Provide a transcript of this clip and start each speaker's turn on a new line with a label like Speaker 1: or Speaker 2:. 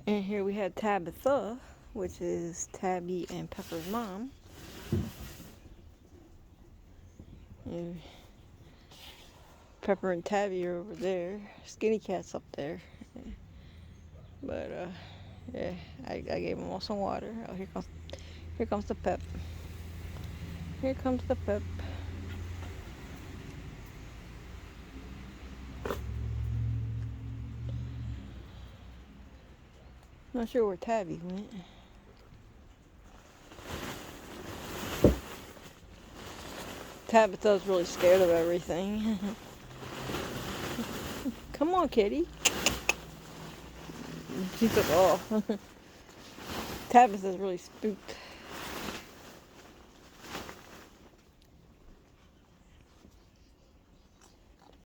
Speaker 1: And here we have Tabatha, which is Tabby and Pepper's mom. And Pepper and Tabby are over there. Skinny Cat's up there. But yeah, I gave them all some water. Oh, here comes the Pep. Here comes the Pep. Not sure where Tabby went. Tabitha's really scared of everything. Come on, kitty. She took off. Tabitha's really spooked.